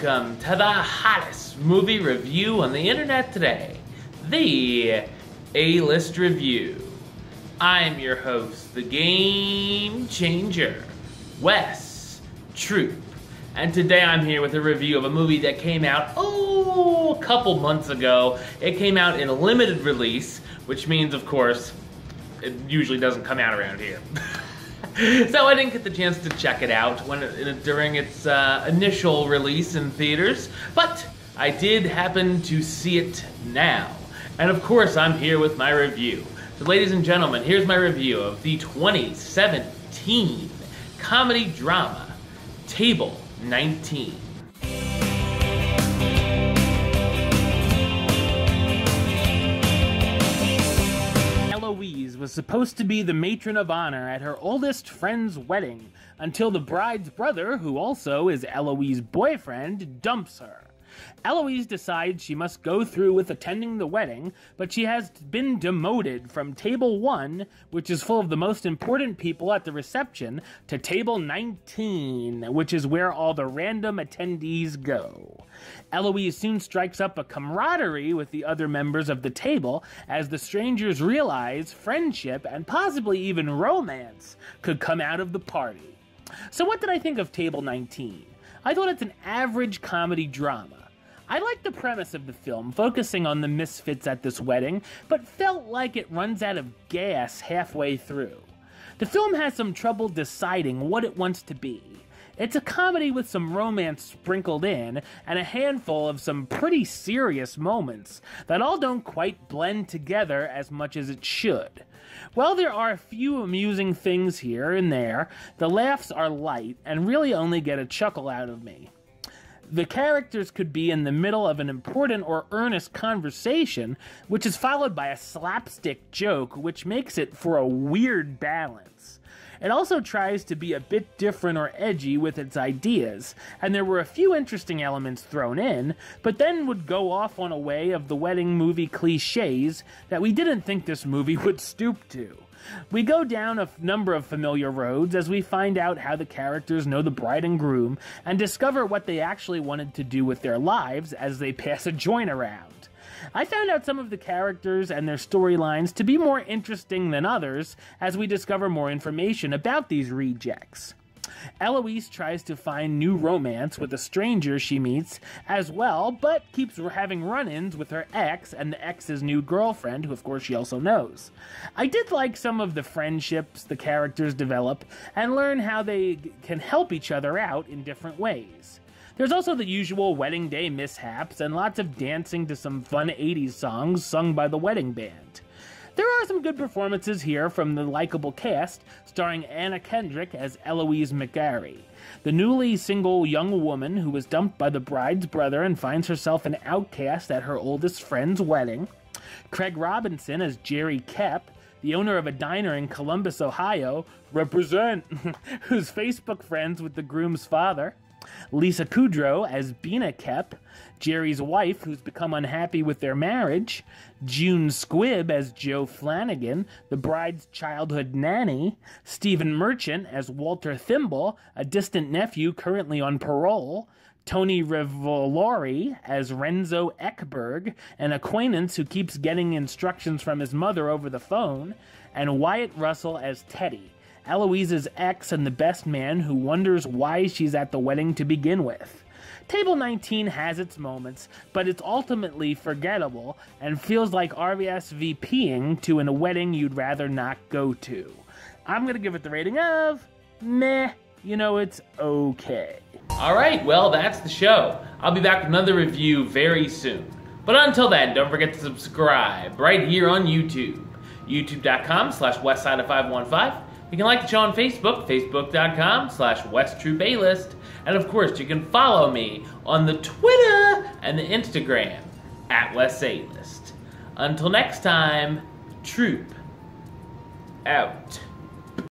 welcome to the hottest movie review on the internet today, the A-List Review. I'm your host, the Game Changer, Wes Troop, and today I'm here with a review of a movie that came out, a couple months ago. It came out in a limited release, which means, of course, it usually doesn't come out around here. So I didn't get the chance to check it out during its initial release in theaters, but I did happen to see it now. And of course, I'm here with my review. So ladies and gentlemen, here's my review of the 2017 comedy drama, Table 19. Eloise was supposed to be the matron of honor at her oldest friend's wedding until the bride's brother, who also is Eloise's boyfriend, dumps her. Eloise decides she must go through with attending the wedding, but she has been demoted from Table 1, which is full of the most important people at the reception, to Table 19, which is where all the random attendees go. Eloise soon strikes up a camaraderie with the other members of the table as the strangers realize friendship and possibly even romance could come out of the party. So what did I think of Table 19? I thought it's an average comedy drama. I like the premise of the film, focusing on the misfits at this wedding, but felt like it runs out of gas halfway through. The film has some trouble deciding what it wants to be. It's a comedy with some romance sprinkled in, and a handful of some pretty serious moments that all don't quite blend together as much as it should. While there are a few amusing things here and there, the laughs are light and really only get a chuckle out of me. The characters could be in the middle of an important or earnest conversation, which is followed by a slapstick joke, which makes it for a weird balance. It also tries to be a bit different or edgy with its ideas, and there were a few interesting elements thrown in, but then would go off on a way of the wedding movie cliches that we didn't think this movie would stoop to. We go down a number of familiar roads as we find out how the characters know the bride and groom and discover what they actually wanted to do with their lives as they pass a joint around. I found out some of the characters and their storylines to be more interesting than others as we discover more information about these rejects. Eloise tries to find new romance with a stranger she meets as well, but keeps having run-ins with her ex and the ex's new girlfriend, who of course she also knows. I did like some of the friendships the characters develop and learn how they can help each other out in different ways. There's also the usual wedding day mishaps and lots of dancing to some fun 80s songs sung by the wedding band. There are some good performances here from the likable cast, starring Anna Kendrick as Eloise McGarry, the newly single young woman who was dumped by the bride's brother and finds herself an outcast at her oldest friend's wedding, Craig Robinson as Jerry Koepp, the owner of a diner in Columbus, Ohio, who's Facebook friends with the groom's father, Lisa Kudrow as Bina Koepp, Jerry's wife who's become unhappy with their marriage, June Squibb as Joe Flanagan, the bride's childhood nanny, Stephen Merchant as Walter Thimble, a distant nephew currently on parole, Tony Revolori as Renzo Ekberg, an acquaintance who keeps getting instructions from his mother over the phone, and Wyatt Russell as Teddy, Eloise's ex and the best man who wonders why she's at the wedding to begin with. Table 19 has its moments, but it's ultimately forgettable and feels like RSVPing to a wedding you'd rather not go to. I'm going to give it the rating of meh. It's okay. Alright, well, that's the show. I'll be back with another review very soon. But until then, don't forget to subscribe right here on YouTube. youtube.com/westside515. You can like the show on Facebook, facebook.com/WesTroopAlist. And of course, you can follow me on the Twitter and the Instagram @WesAlist. Until next time, Troop out.